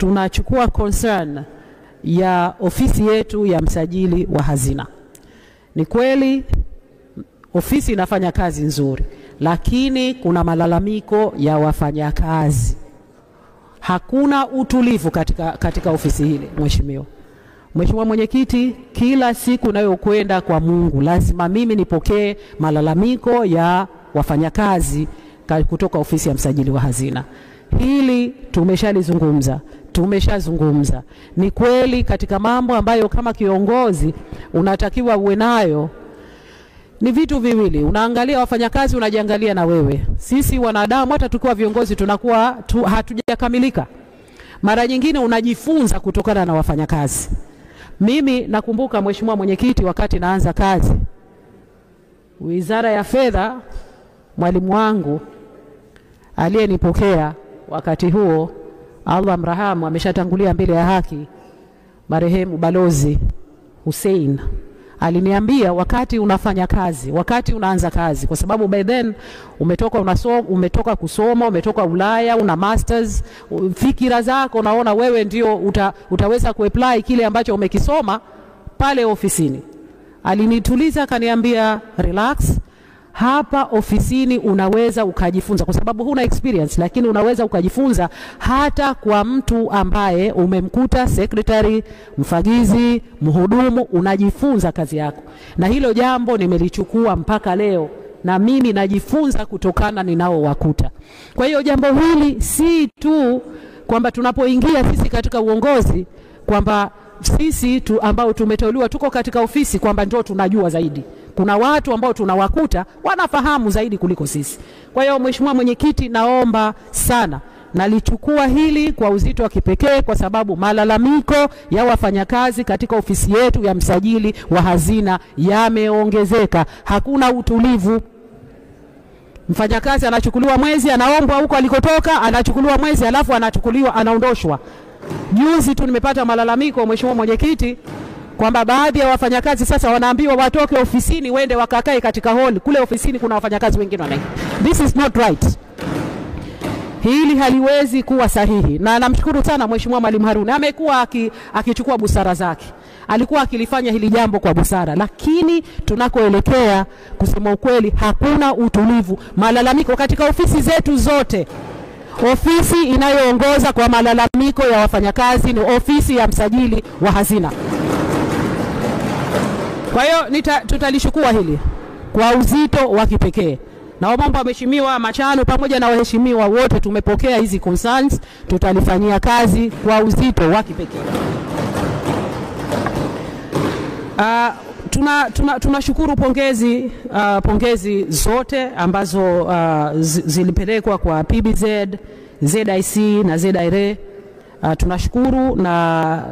tunachukua concern ya ofisi yetu ya msajili wa hazina. Ni kweli ofisi inafanya kazi nzuri, lakini kuna malalamiko ya wafanyakazi. Hakuna utulivu katika ofisi hili, Mheshimiwa Mwenyekiti. Kila siku nayokwenda kwa Mungu lazima mimi nipokee malalamiko ya wafanyakazi kutoka ofisi ya msajili wa hazina. Hili tumeshazungumza. Ni kweli katika mambo ambayo kama kiongozi unatakiwa uwe nayo ni vitu viwili. Unaangalia wafanyakazi, unajiangalia na wewe. Sisi wanadamu hata tukiwa viongozi tunakuwa hatujakamilika. Mara nyingine unajifunza kutokana na wafanyakazi. Mimi nakumbuka Mheshimiwa Mwenyekiti, wakati naanza kazi Wizara ya Fedha, mwalimu wangu aliyenipokea wakati huo, Allah mrahamu, ameshatangulia mbele ya haki, marehemu Balozi Hussein, aliniambia wakati unafanya kazi, wakati unaanza kazi, kwa sababu by then umetoka kusoma, umetoka Ulaya, una masters, fikira zako naona wewe ndio utaweza kuapply kile ambacho umekisoma pale ofisini. Alinituliza akaniambia, relax, hapa ofisini unaweza ukajifunza, kwa sababu huna experience, lakini unaweza ukajifunza hata kwa mtu ambaye umemkuta secretary, mfagizi, mhudumu, unajifunza kazi yako. Na hilo jambo nimelichukua mpaka leo, na mimi najifunza kutokana ninao wakuta. Kwa hiyo jambo hili si tu kwamba tunapoingia sisi katika uongozi kwamba sisi ambao tumeteuliwa tuko katika ofisi kwamba ndio tunajua zaidi. Kuna watu ambao tunawakuta wanafahamu zaidi kuliko sisi. Kwa hiyo Mheshimiwa Mwenyekiti, naomba sana, nalichukua hili kwa uzito wa kipekee, kwa sababu malalamiko ya wafanyakazi katika ofisi yetu ya msajili wa hazina yameongezeka. Hakuna utulivu. Mfanyakazi anachukuliwa mwezi, anaombwa huko alikotoka, anachukuliwa mwezi, alafu anaondoshwa. Juzi tu nimepata malalamiko, Mheshimiwa Mwenyekiti, kwamba baadhi ya wafanyakazi sasa wanaambiwa watoke ofisini wende wakakae katika hall. Kule ofisini kuna wafanyakazi wengine wanaingia. This is not right. Hili haliwezi kuwa sahihi. Na namshukuru sana Mheshimiwa Mwalimu Haruni, amekuwa akichukua busara zake. Alikuwa akilifanya hili jambo kwa busara, lakini tunakoelekea kusema ukweli hakuna utulivu. Malalamiko katika ofisi zetu zote. Ofisi inayoongoza kwa malalamiko ya wafanyakazi ni ofisi ya msajili wa hazina. Kwa hiyo tutalishukua hili kwa uzito wa kipekee. Naomba Mheshimiwa Machano pamoja na waheshimiwa wote tumepokea hizi concerns, tutalifanyia kazi kwa uzito wa kipekee. Tunashukuru pongezi zote ambazo zilipelekwa kwa PBZ, ZIC na ZIRE. Tunashukuru, na